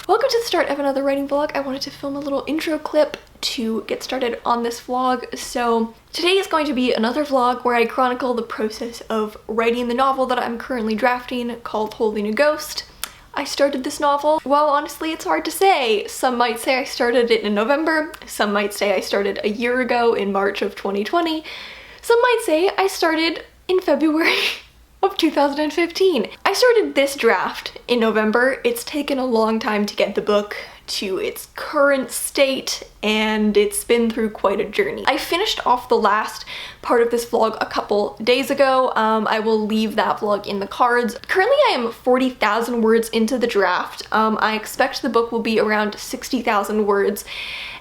Welcome to the start of another writing vlog. I wanted to film a little intro clip to get started on this vlog. So today is going to be another vlog where I chronicle the process of writing the novel that I'm currently drafting called Holding a Ghost. I started this novel. Well, honestly, it's hard to say. Some might say I started it in November. Some might say I started a year ago in March of 2020. Some might say I started in February of 2015. I started this draft in November. It's taken a long time to get the book to its current state, and it's been through quite a journey. I finished off the last part of this vlog a couple days ago. I will leave that vlog in the cards. Currently I am 40,000 words into the draft. I expect the book will be around 60,000 words,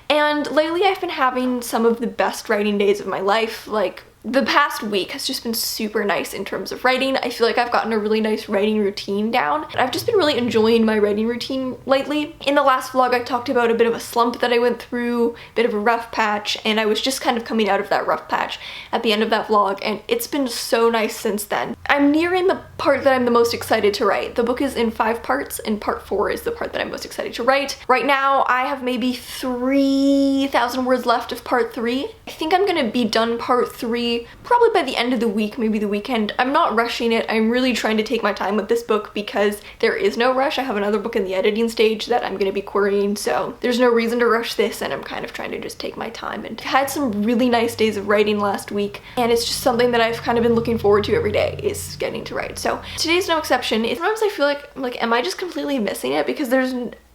and lately I've been having some of the best writing days of my life. Like, the past week has just been super nice in terms of writing. I feel like I've gotten a really nice writing routine down. I've just been really enjoying my writing routine lately. In the last vlog, I talked about a bit of a slump that I went through, a bit of a rough patch, and I was just kind of coming out of that rough patch at the end of that vlog, and it's been so nice since then. I'm nearing the part that I'm the most excited to write. The book is in 5 parts, and part 4 is the part that I'm most excited to write. Right now, I have maybe 3,000 words left of part 3. I think I'm gonna be done part 3 probably by the end of the week, maybe the weekend. I'm not rushing it. I'm really trying to take my time with this book because there is no rush. I have another book in the editing stage that I'm going to be querying, so there's no reason to rush this, and I'm kind of trying to just take my time. And I had some really nice days of writing last week, and it's just something that I've kind of been looking forward to every day, is getting to write. So today's no exception. Sometimes I feel like am I just completely missing it, because there's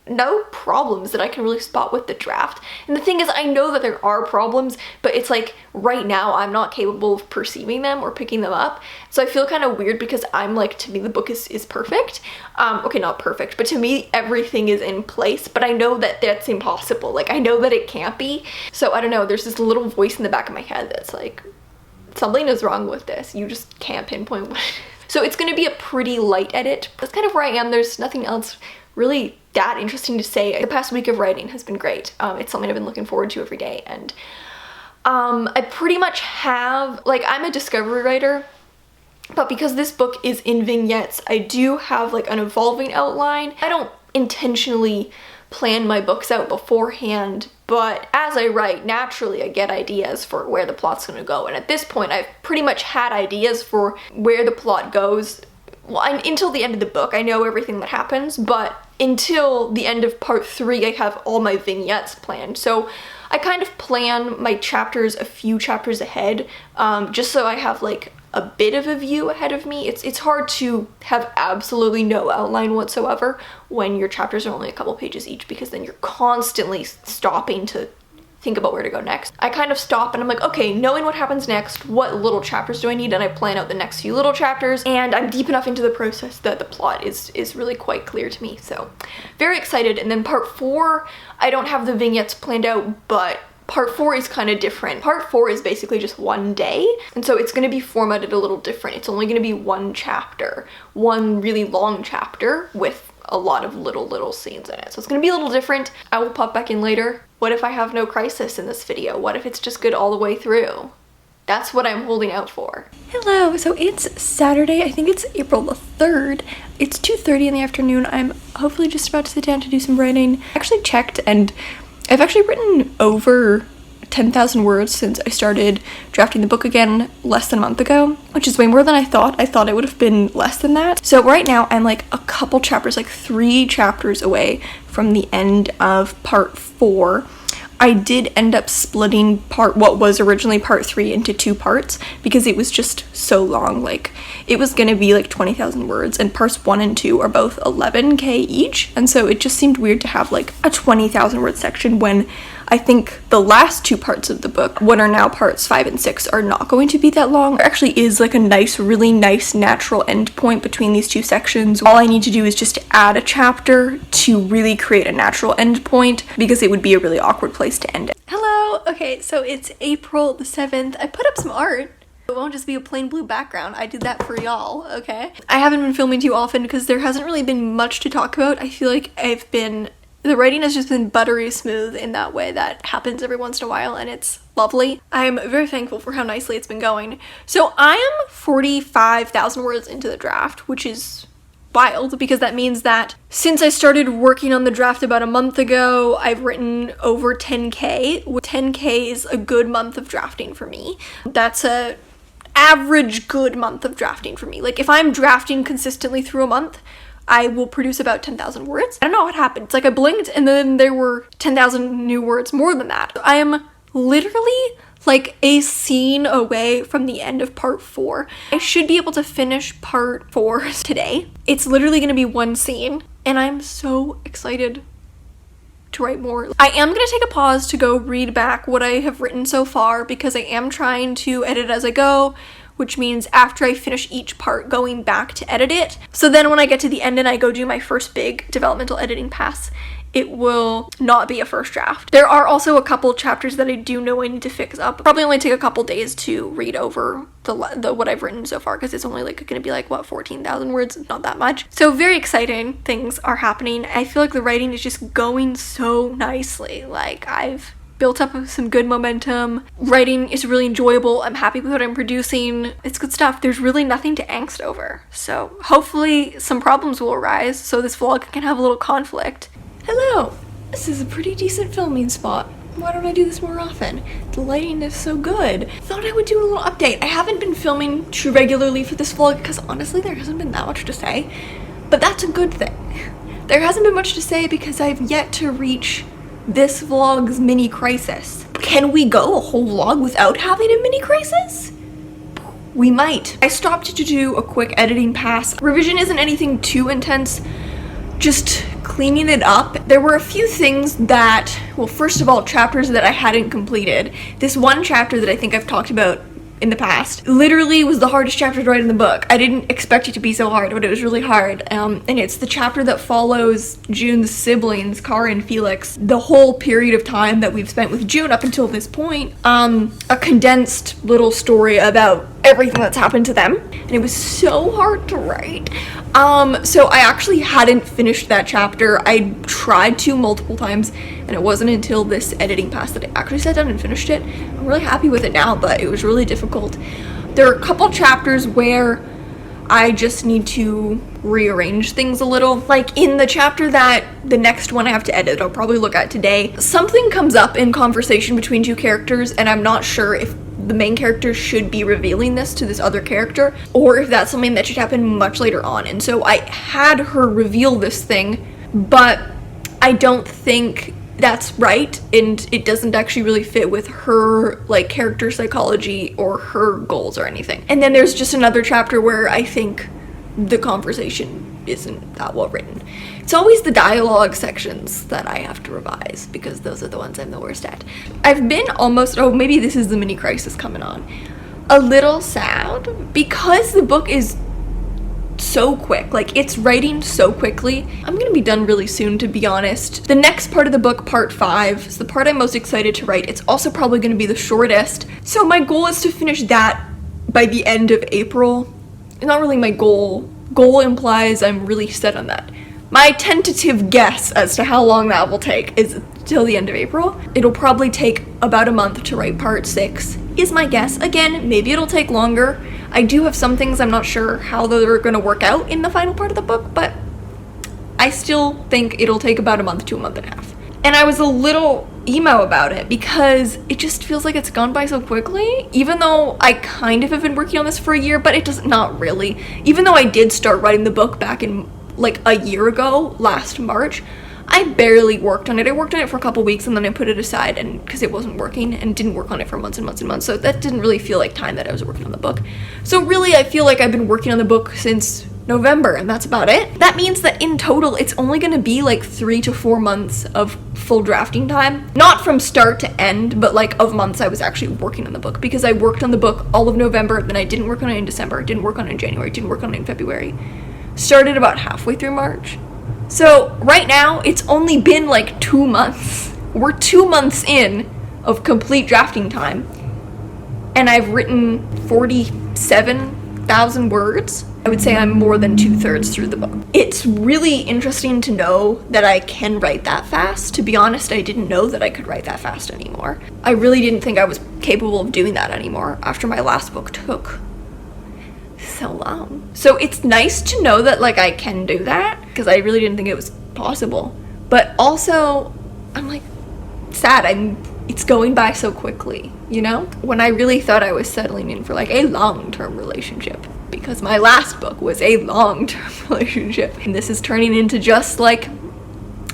no problems that I can really spot with the draft. And the thing is, I know that there are problems, but it's like right now I'm not capable of perceiving them or picking them up. So I feel kind of weird because I'm like, to me the book is perfect. Okay, not perfect, but to me everything is in place, but I know that that's impossible. Like, I know that it can't be. So I don't know, there's this little voice in the back of my head that's like, something is wrong with this. You just can't pinpoint what it is. So it's going to be a pretty light edit. That's kind of where I am. There's nothing else really that interesting to say. The past week of writing has been great. It's something I've been looking forward to every day, and I pretty much have, like, I'm a discovery writer, but because this book is in vignettes, I do have like an evolving outline. I don't intentionally plan my books out beforehand, but as I write, naturally I get ideas for where the plot's gonna go, and at this point I've pretty much had ideas for where the plot goes. Well, until the end of the book, I know everything that happens, but until the end of part 3, I have all my vignettes planned. So I kind of plan my chapters a few chapters ahead, just so I have like a bit of a view ahead of me. It's hard to have absolutely no outline whatsoever when your chapters are only a couple pages each, because then you're constantly stopping to think about where to go next. I kind of stop and I'm like, okay, knowing what happens next, what little chapters do I need? And I plan out the next few little chapters, and I'm deep enough into the process that the plot is really quite clear to me. So very excited. And then part 4, I don't have the vignettes planned out, but part 4 is kind of different. Part 4 is basically just one day, and so it's going to be formatted a little different. It's only going to be one chapter, one really long chapter with a lot of little scenes in it. So it's going to be a little different. I will pop back in later. What if I have no crisis in this video? What if it's just good all the way through? That's what I'm holding out for. Hello, so it's Saturday. I think it's April the 3rd. It's 2:30 in the afternoon. I'm hopefully just about to sit down to do some writing. I actually checked, and I've actually written over 10,000 words since I started drafting the book again less than a month ago, which is way more than I thought. I thought it would have been less than that. So right now I'm like a couple chapters, like 3 chapters away from the end of part 4. I did end up splitting what was originally part 3 into 2 parts because it was just so long. Like, it was gonna be like 20,000 words, and parts 1 and 2 are both 11K each, and so it just seemed weird to have like a 20,000 word section when I think the last 2 parts of the book, what are now parts 5 and 6, are not going to be that long. There actually is like a really nice natural end point between these 2 sections. All I need to do is just add a chapter to really create a natural end point, because it would be a really awkward place to end it. Hello! Okay, so it's April the 7th. I put up some art. It won't just be a plain blue background. I did that for y'all, okay? I haven't been filming too often because there hasn't really been much to talk about. I feel like the writing has just been buttery smooth in that way that happens every once in a while, and it's lovely. I'm very thankful for how nicely it's been going. So I am 45,000 words into the draft, which is wild, because that means that since I started working on the draft about a month ago, I've written over 10K. 10K is a good month of drafting for me. That's a average good month of drafting for me. Like, if I'm drafting consistently through a month, I will produce about 10,000 words. I don't know what happened. It's like I blinked and then there were 10,000 new words more than that. I am literally like a scene away from the end of part 4. I should be able to finish part 4 today. It's literally gonna be one scene, and I'm so excited to write more. I am gonna take a pause to go read back what I have written so far, because I am trying to edit as I go, which means after I finish each part, going back to edit it. So then when I get to the end and I go do my first big developmental editing pass, it will not be a first draft. There are also a couple chapters that I do know I need to fix up. Probably only take a couple days to read over the what I've written so far, because it's only like gonna be like, what, 14,000 words? Not that much. So very exciting things are happening. I feel like the writing is just going so nicely. Like, I've built up some good momentum. Writing is really enjoyable. I'm happy with what I'm producing. It's good stuff. There's really nothing to angst over. So hopefully some problems will arise so this vlog can have a little conflict. Hello! This is a pretty decent filming spot. Why don't I do this more often? The lighting is so good. Thought I would do a little update. I haven't been filming too regularly for this vlog because honestly there hasn't been that much to say. But that's a good thing. There hasn't been much to say because I've yet to reach this vlog's mini crisis. Can we go a whole vlog without having a mini crisis? We might. I stopped to do a quick editing pass. Revision isn't anything too intense, just cleaning it up. There were a few things that, well, first of all, chapters that I hadn't completed. This one chapter that I think I've talked about in the past literally was the hardest chapter to write in the book. I didn't expect it to be so hard, but it was really hard. And it's the chapter that follows June's siblings, Kara and Felix, the whole period of time that we've spent with June up until this point. A condensed little story about everything that's happened to them. And it was so hard to write. So I actually hadn't finished that chapter. I tried to multiple times, and it wasn't until this editing pass that I actually sat down and finished it. I'm really happy with it now, but it was really difficult. There are a couple chapters where I just need to rearrange things a little. Like in the chapter that the next one I have to edit, I'll probably look at today, something comes up in conversation between two characters, and I'm not sure if the main character should be revealing this to this other character, or if that's something that should happen much later on. And so I had her reveal this thing, but I don't think that's right, and it doesn't actually really fit with her like character psychology or her goals or anything. And then there's just another chapter where I think the conversation isn't that well written. It's always the dialogue sections that I have to revise, because those are the ones I'm the worst at. I've been almost, oh, maybe this is the mini crisis coming on, a little sad because the book is so quick. Like, it's writing so quickly. I'm gonna be done really soon, to be honest. The next part of the book, part 5, is the part I'm most excited to write. It's also probably gonna be the shortest. So my goal is to finish that by the end of April. Not really my goal. Goal implies I'm really set on that. My tentative guess as to how long that will take is till the end of April. It'll probably take about a month to write part 6, is my guess. Again, maybe it'll take longer. I do have some things I'm not sure how they're gonna work out in the final part of the book, but I still think it'll take about a month to a month and a half. And I was a little emo about it because it just feels like it's gone by so quickly, even though I kind of have been working on this for a year, but it does not really. Even though I did start writing the book back in like a year ago, last March, I barely worked on it. I worked on it for a couple weeks and then I put it aside, and because it wasn't working, and didn't work on it for months and months and months, so that didn't really feel like time that I was working on the book. So really, I feel like I've been working on the book since November, and that's about it. That means that in total, it's only gonna be like 3 to 4 months of full drafting time. Not from start to end, but like of months I was actually working on the book, because I worked on the book all of November, then I didn't work on it in December, didn't work on it in January, didn't work on it in February. Started about halfway through March. So right now, it's only been like 2 months. We're 2 months in of complete drafting time, and I've written 47,000 words. I would say I'm more than 2/3 through the book. It's really interesting to know that I can write that fast. To be honest, I didn't know that I could write that fast anymore. I really didn't think I was capable of doing that anymore after my last book took so long. So it's nice to know that like I can do that, because I really didn't think it was possible. But also, I'm like sad. It's going by so quickly, you know? When I really thought I was settling in for like a long-term relationship, because my last book was a long-term relationship, and this is turning into just like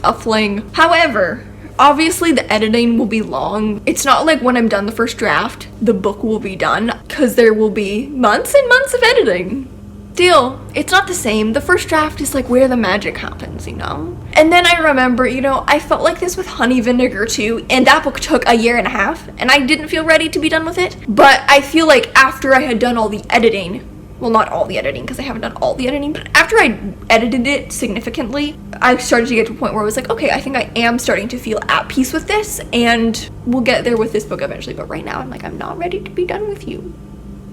a fling. However, obviously the editing will be long. It's not like when I'm done the first draft, the book will be done, because there will be months and months of editing. Deal. It's not the same. The first draft is like where the magic happens, you know? And then I remember, you know, I felt like this with Honey Vinegar too, and that book took a year and a half, and I didn't feel ready to be done with it. But I feel like after I had done all the editing, well, not all the editing, because I haven't done all the editing, but after I edited it significantly, I started to get to a point where I was like, okay, I think I am starting to feel at peace with this, and we'll get there with this book eventually. But right now, I'm like, I'm not ready to be done with you.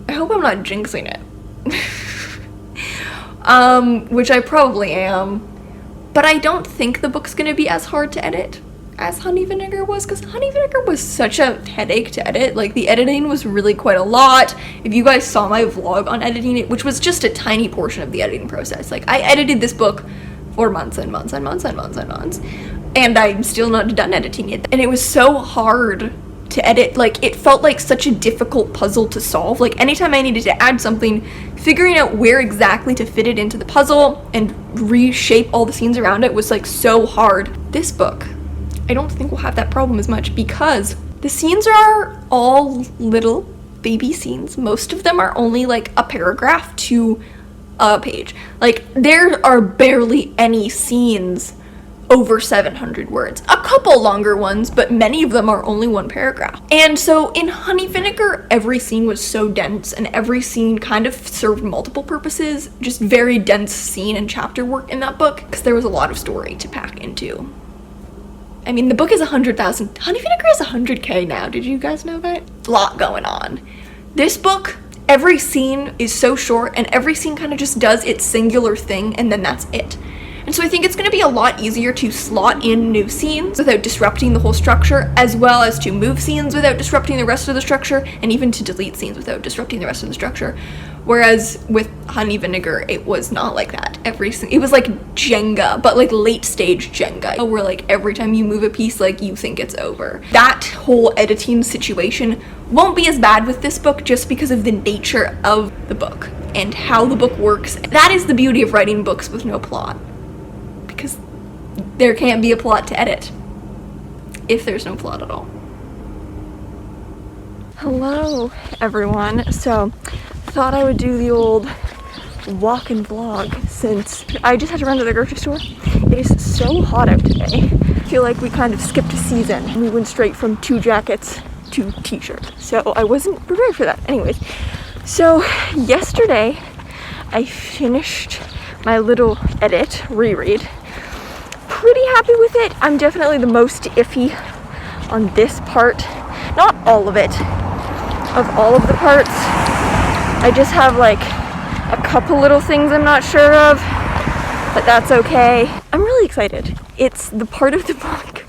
I hope I'm not jinxing it. Which I probably am. But I don't think the book's gonna be as hard to edit as Honey Vinegar was, because Honey Vinegar was such a headache to edit. Like, the editing was really quite a lot. If you guys saw my vlog on editing it, which was just a tiny portion of the editing process, like, I edited this book for months and months and months and months and months, and I'm still not done editing it. And it was so hard to edit. Like, it felt like such a difficult puzzle to solve. Like, anytime I needed to add something, figuring out where exactly to fit it into the puzzle and reshape all the scenes around it was like so hard. This book, I don't think we'll have that problem as much, because the scenes are all little baby scenes. Most of them are only like a paragraph to a page. Like, there are barely any scenes over 700 words. A couple longer ones, but many of them are only one paragraph. And so in Honey Vinegar, every scene was so dense, and every scene kind of served multiple purposes. Just very dense scene and chapter work in that book, because there was a lot of story to pack into. I mean, the book is 100,000. Honey Vinegar is 100K now. Did you guys know that? A lot going on. This book, every scene is so short, and every scene kind of just does its singular thing, and then that's it. And so I think it's going to be a lot easier to slot in new scenes without disrupting the whole structure, as well as to move scenes without disrupting the rest of the structure, and even to delete scenes without disrupting the rest of the structure. Whereas with Honey Vinegar, it was not like that. It was like Jenga, but like late stage Jenga, where like every time you move a piece, like you think it's over. That whole editing situation won't be as bad with this book, just because of the nature of the book and how the book works. That is the beauty of writing books with no plot, because there can't be a plot to edit if there's no plot at all. Hello everyone. So thought I would do the old walk and vlog, since I just had to run to the grocery store. It is so hot out today. I feel like we kind of skipped a season. We went straight from 2 jackets to t-shirt, so I wasn't prepared for that. Anyways, so yesterday I finished my little reread. Pretty happy with it. I'm definitely the most iffy on this part. Not all of it. Of all of the parts, I just have like a couple little things I'm not sure of, but that's okay. I'm really excited. It's the part of the book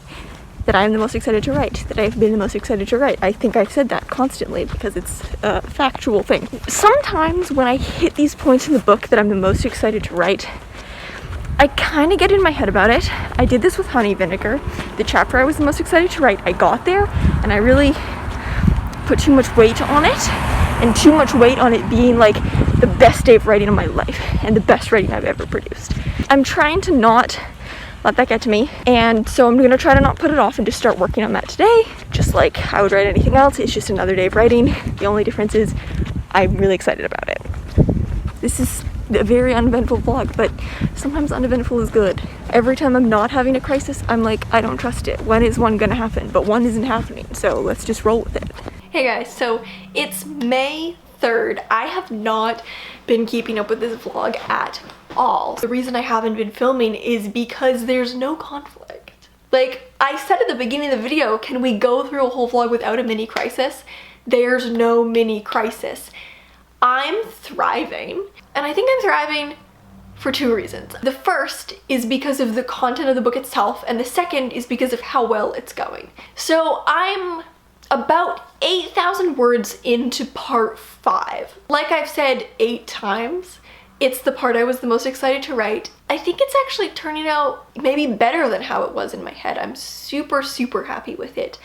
that I'm the most excited to write, that I've been the most excited to write. I think I've said that constantly because it's a factual thing. Sometimes when I hit these points in the book that I'm the most excited to write, I kind of get in my head about it. I did this with Honey Vinegar. The chapter I was the most excited to write, I got there and I really put too much weight on it, and too much weight on it being like the best day of writing of my life and the best writing I've ever produced. I'm trying to not let that get to me, and so I'm gonna try to not put it off and just start working on that today, just like I would write anything else. It's just another day of writing. The only difference is I'm really excited about it. This is a very uneventful vlog, but sometimes uneventful is good. Every time I'm not having a crisis, I'm like, I don't trust it. When is one gonna happen? But one isn't happening, so let's just roll with it. Hey guys, so it's May 3rd. I have not been keeping up with this vlog at all. The reason I haven't been filming is because there's no conflict. Like I said at the beginning of the video, can we go through a whole vlog without a mini crisis? There's no mini crisis. I'm thriving, and I think I'm thriving for 2 reasons. The first is because of the content of the book itself, and the second is because of how well it's going. So I'm about 8,000 words into part 5. Like I've said 8 times, it's the part I was the most excited to write. I think it's actually turning out maybe better than how it was in my head. I'm super, super happy with it.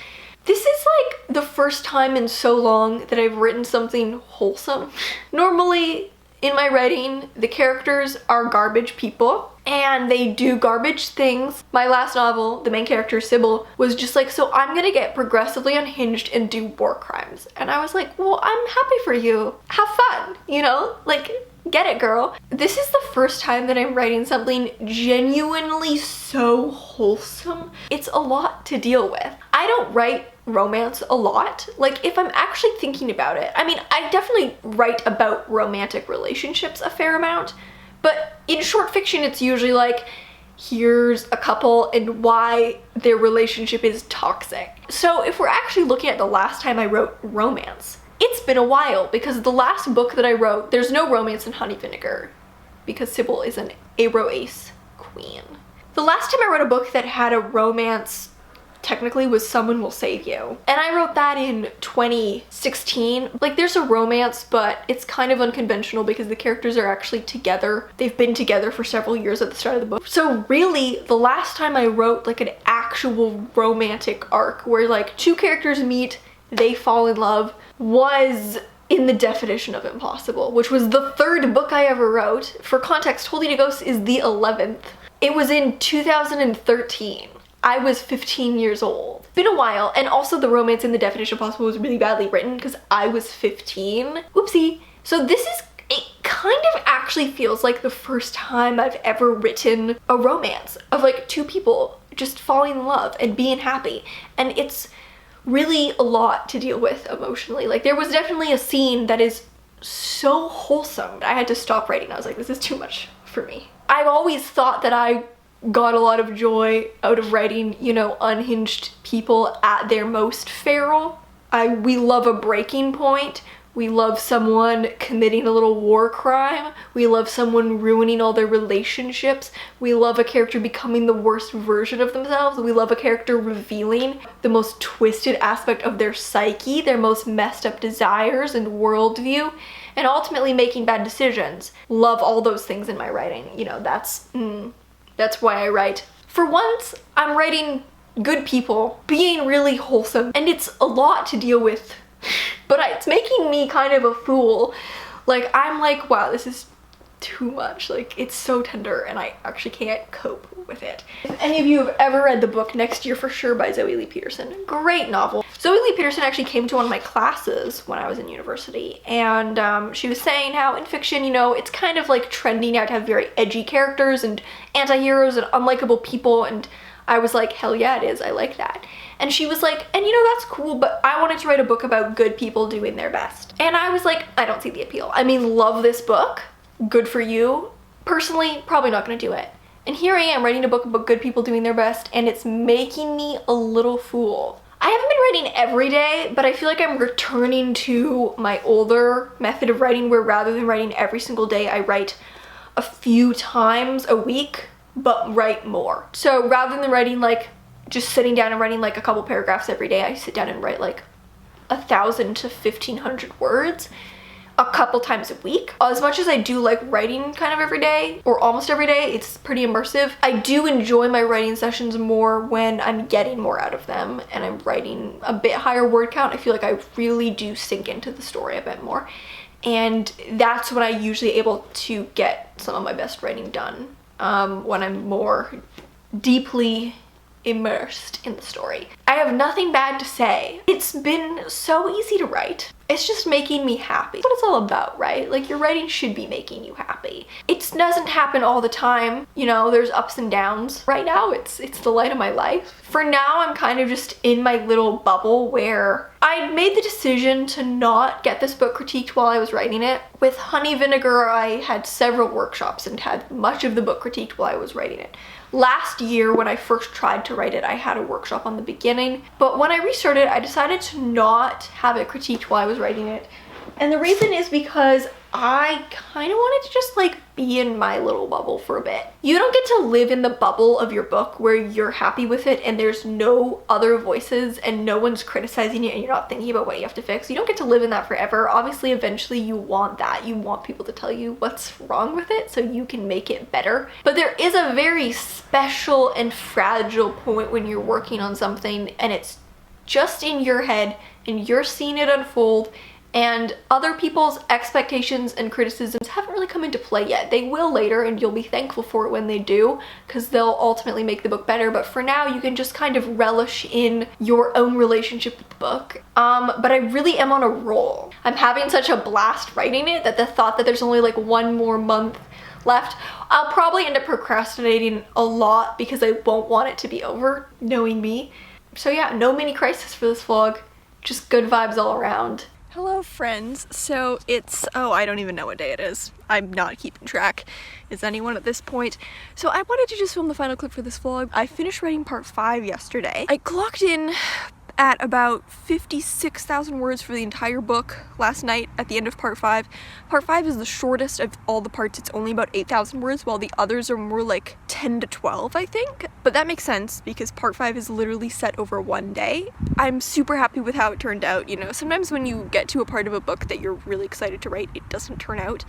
This is like the first time in so long that I've written something wholesome. Normally in my writing, the characters are garbage people and they do garbage things. My last novel, the main character, Sybil, was just like, so I'm gonna get progressively unhinged and do war crimes. And I was like, well, I'm happy for you. Have fun, you know? Like, get it, girl. This is the first time that I'm writing something genuinely so wholesome. It's a lot to deal with. I don't write romance a lot. Like, if I'm actually thinking about it, I mean, I definitely write about romantic relationships a fair amount, but in short fiction, it's usually like, here's a couple and why their relationship is toxic. So if we're actually looking at the last time I wrote romance, it's been a while, because the last book that I wrote, there's no romance in Honey Vinegar because Sybil is an Ace queen. The last time I wrote a book that had a romance technically was Someone Will Save You. And I wrote that in 2016. Like, there's a romance, but it's kind of unconventional because the characters are actually together. They've been together for several years at the start of the book. So really, the last time I wrote like an actual romantic arc where like 2 characters meet, they fall in love, was in The Definition of Impossible, which was the 3rd book I ever wrote. For context, Holy to Ghost is the 11th. It was in 2013. I was 15 years old. It's been a while, and also the romance in The Definition of Impossible was really badly written because I was 15. Oopsie. So this is, it kind of actually feels like the first time I've ever written a romance of like 2 people just falling in love and being happy. And it's really a lot to deal with emotionally. Like, there was definitely a scene that is so wholesome. I had to stop writing. I was like, this is too much for me. I've always thought that I got a lot of joy out of writing, you know, unhinged people at their most feral. We love a breaking point. We love someone committing a little war crime. We love someone ruining all their relationships. We love a character becoming the worst version of themselves. We love a character revealing the most twisted aspect of their psyche, their most messed up desires and worldview, and ultimately making bad decisions. Love all those things in my writing. You know, that's why I write. For once, I'm writing good people being really wholesome, and it's a lot to deal with. But it's making me kind of a fool. Like, I'm like, wow, this is too much. Like, it's so tender and I actually can't cope with it. If any of you have ever read the book Next Year for Sure by Zoe Lee Peterson, great novel. Zoe Lee Peterson actually came to one of my classes when I was in university, and she was saying how in fiction, you know, it's kind of like trendy now to have very edgy characters and anti-heroes and unlikable people, and I was like, hell yeah, it is. I like that. And she was like, and you know, that's cool, but I wanted to write a book about good people doing their best. And I was like, I don't see the appeal. I mean, love this book. Good for you. Personally, probably not gonna do it. And here I am writing a book about good people doing their best, and it's making me a little fool. I haven't been writing every day, but I feel like I'm returning to my older method of writing where rather than writing every single day, I write a few times a week, but write more. So rather than writing like, just sitting down and writing like a couple paragraphs every day, I sit down and write like 1,000 to 1,500 words a couple times a week. As much as I do like writing kind of every day, or almost every day, it's pretty immersive. I do enjoy my writing sessions more when I'm getting more out of them and I'm writing a bit higher word count. I feel like I really do sink into the story a bit more. And that's when I'm usually able to get some of my best writing done, when I'm more deeply immersed in the story. I have nothing bad to say. It's been so easy to write. It's just making me happy. That's what it's all about, right? Like, your writing should be making you happy. It doesn't happen all the time. You know, there's ups and downs. Right now, it's the light of my life. For now, I'm kind of just in my little bubble where I made the decision to not get this book critiqued while I was writing it. With Honey Vinegar, I had several workshops and had much of the book critiqued while I was writing it. Last year, when I first tried to write it, I had a workshop on the beginning, but when I restarted, I decided to not have it critiqued while I was writing it. And the reason is because I kind of wanted to just like be in my little bubble for a bit. You don't get to live in the bubble of your book where you're happy with it and there's no other voices and no one's criticizing it and you're not thinking about what you have to fix. You don't get to live in that forever. Obviously, eventually you want that. You want people to tell you what's wrong with it so you can make it better. But there is a very special and fragile point when you're working on something and it's just in your head and you're seeing it unfold, and other people's expectations and criticisms haven't really come into play yet. They will later, and you'll be thankful for it when they do, because they'll ultimately make the book better. But for now, you can just kind of relish in your own relationship with the book. But I really am on a roll. I'm having such a blast writing it that the thought that there's only like one more month left, I'll probably end up procrastinating a lot because I won't want it to be over, knowing me. So yeah, no mini crisis for this vlog. Just good vibes all around. Hello friends, so it's, I don't even know what day it is. I'm not keeping track. Is anyone at this point? So I wanted to just film the final clip for this vlog. I finished writing part 5 yesterday. I clocked in at about 56,000 words for the entire book last night at the end of part 5. Part 5 is the shortest of all the parts. It's only about 8,000 words, while the others are more like 10 to 12, I think. But that makes sense because part 5 is literally set over one day. I'm super happy with how it turned out. You know, sometimes when you get to a part of a book that you're really excited to write, it doesn't turn out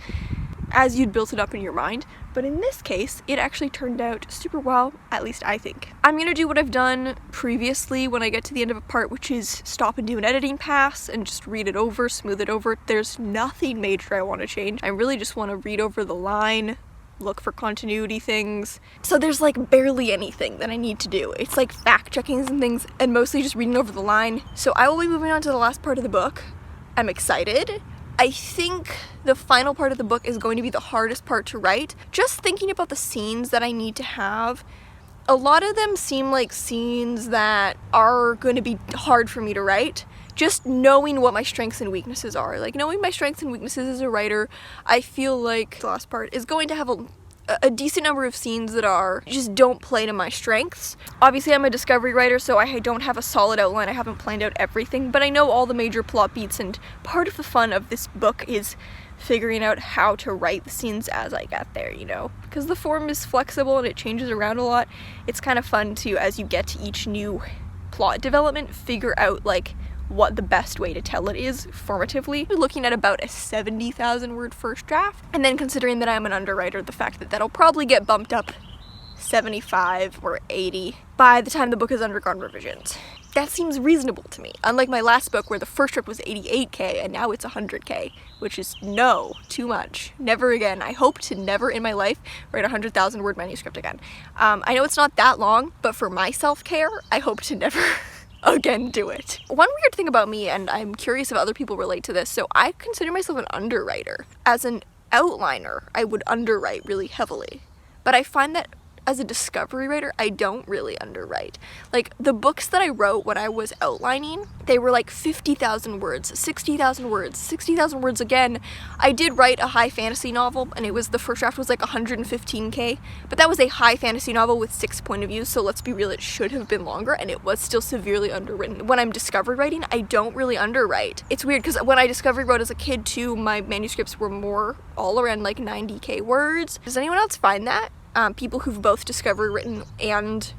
as you'd built it up in your mind. But in this case, it actually turned out super well, at least I think. I'm gonna do what I've done previously when I get to the end of a part, which is stop and do an editing pass and just read it over, smooth it over. There's nothing major I want to change. I really just want to read over the line, look for continuity things. So there's like barely anything that I need to do. It's like fact checking some things and mostly just reading over the line. So I will be moving on to the last part of the book. I'm excited. I think the final part of the book is going to be the hardest part to write. Just thinking about the scenes that I need to have, a lot of them seem like scenes that are going to be hard for me to write. Just knowing what my strengths and weaknesses are. Like knowing my strengths and weaknesses as a writer, I feel like the last part is going to have a decent number of scenes that are just don't play to my strengths. Obviously I'm a discovery writer, so I don't have a solid outline. I haven't planned out everything, but I know all the major plot beats, and part of the fun of this book is figuring out how to write the scenes as I get there, you know? Because the form is flexible and it changes around a lot. It's kind of fun to, as you get to each new plot development, figure out like what the best way to tell it is formatively. We're looking at about a 70,000 word first draft, and then considering that I'm an underwriter, the fact that that'll probably get bumped up 75 or 80 by the time the book has undergone revisions. That seems reasonable to me. Unlike my last book where the first draft was 88k and now it's 100k, which is too much. Never again. I hope to never in my life write a 100,000 word manuscript again. I know it's not that long, but for my self-care, I hope to never again do it. One weird thing about me, and I'm curious if other people relate to this, so I consider myself an underwriter. As an outliner, I would underwrite really heavily, but I find that as a discovery writer, I don't really underwrite. Like, the books that I wrote when I was outlining, they were like 50,000 words, 60,000 words, 60,000 words again. I did write a high fantasy novel, and it was, the first draft was like 115k, but that was a high fantasy novel with 6 point of views, so let's be real, it should have been longer, and it was still severely underwritten. When I'm discovery writing, I don't really underwrite. It's weird, because when I discovery wrote as a kid too, my manuscripts were more all around like 90k words. Does anyone else find that? People who've both discovery written and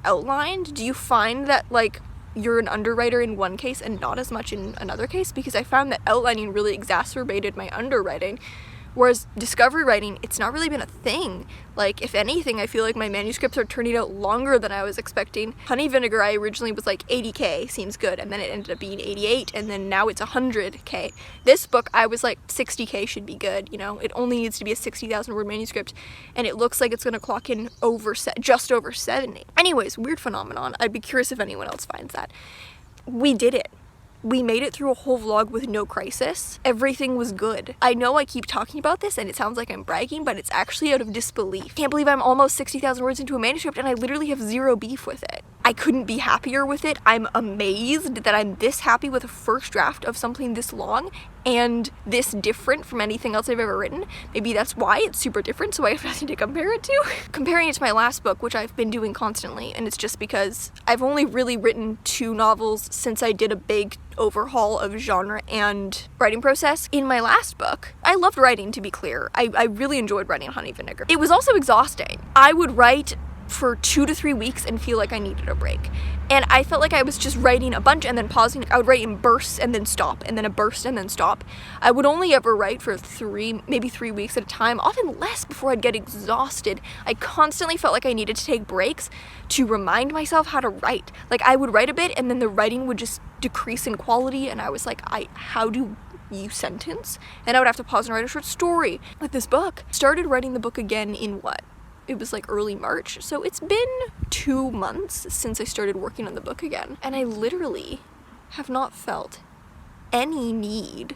outlined, do you find that like you're an underwriter in one case and not as much in another case? Because I found that outlining really exacerbated my underwriting, whereas discovery writing, it's not really been a thing. Like, if anything, I feel like my manuscripts are turning out longer than I was expecting. Honey Vinegar, I originally was like 80k, seems good, and then it ended up being 88, and then now it's 100k. This book, I was like 60k should be good, you know? It only needs to be a 60,000 word manuscript, and it looks like it's gonna clock in just over 70. Anyways, weird phenomenon. I'd be curious if anyone else finds that. We did it. We made it through a whole vlog with no crisis. Everything was good. I know I keep talking about this and it sounds like I'm bragging, but it's actually out of disbelief. Can't believe I'm almost 60,000 words into a manuscript and I literally have zero beef with it. I couldn't be happier with it. I'm amazed that I'm this happy with a first draft of something this long and this different from anything else I've ever written. Maybe that's why it's super different, so I have nothing to compare it to. Comparing it to my last book, which I've been doing constantly, and it's just because I've only really written 2 novels since I did a big overhaul of genre and writing process. In my last book, I loved writing, to be clear. I really enjoyed writing Honey Vinegar. It was also exhausting. I would write for 2 to 3 weeks and feel like I needed a break. And I felt like I was just writing a bunch and then pausing. I would write in bursts and then stop, and then a burst and then stop. I would only ever write for maybe 3 weeks at a time, often less, before I'd get exhausted. I constantly felt like I needed to take breaks to remind myself how to write. Like, I would write a bit and then the writing would just decrease in quality, and I was like, how do you sentence? And I would have to pause and write a short story. With this book, started writing the book again in what? It was like early March, so it's been 2 months since I started working on the book again, and I literally have not felt any need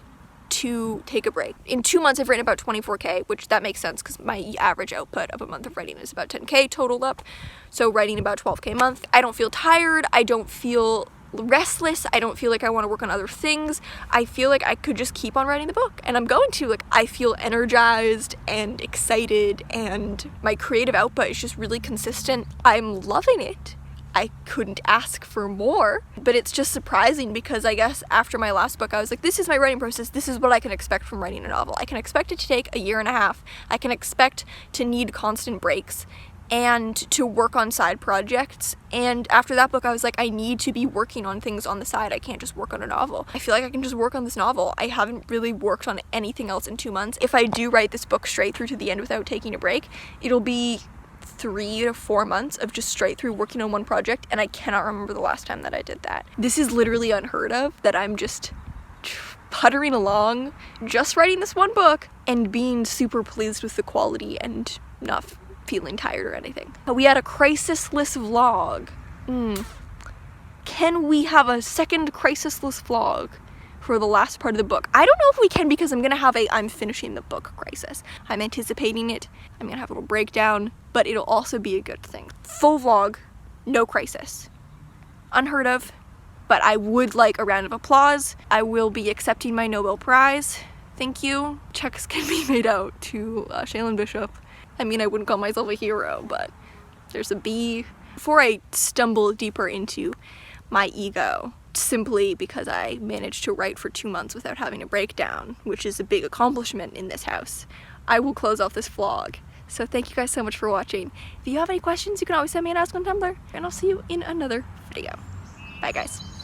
to take a break. In 2 months I've written about 24k, which that makes sense because my average output of a month of writing is about 10k totaled up, so writing about 12k a month. I don't feel tired, I don't feel restless, I don't feel like I want to work on other things. I feel like I could just keep on writing the book, and I'm going to. Like, I feel energized and excited, and my creative output is just really consistent. I'm loving it. I couldn't ask for more, but it's just surprising because I guess after my last book I was like, this is my writing process, this is what I can expect from writing a novel. I can expect it to take a year and a half. I can expect to need constant breaks and to work on side projects. And after that book I was like, I need to be working on things on the side. I can't just work on a novel. I feel like I can just work on this novel. I haven't really worked on anything else in 2 months. If I do write this book straight through to the end without taking a break, it'll be 3 to 4 months of just straight through working on one project, and I cannot remember the last time that I did that. This is literally unheard of, that I'm just puttering along, just writing this one book, and being super pleased with the quality and not feeling tired or anything. We had a crisisless vlog. Can we have a second crisisless vlog for the last part of the book? I don't know if we can, because I'm gonna have I'm finishing the book crisis. I'm anticipating it. I'm gonna have a little breakdown, but it'll also be a good thing. Full vlog, no crisis. Unheard of, but I would like a round of applause. I will be accepting my Nobel Prize. Thank you. Checks can be made out to Shaylin Bishop. I mean, I wouldn't call myself a hero, but there's a B. Before I stumble deeper into my ego, simply because I managed to write for 2 months without having a breakdown, which is a big accomplishment in this house, I will close off this vlog. So thank you guys so much for watching. If you have any questions, you can always send me an ask on Tumblr, and I'll see you in another video. Bye guys.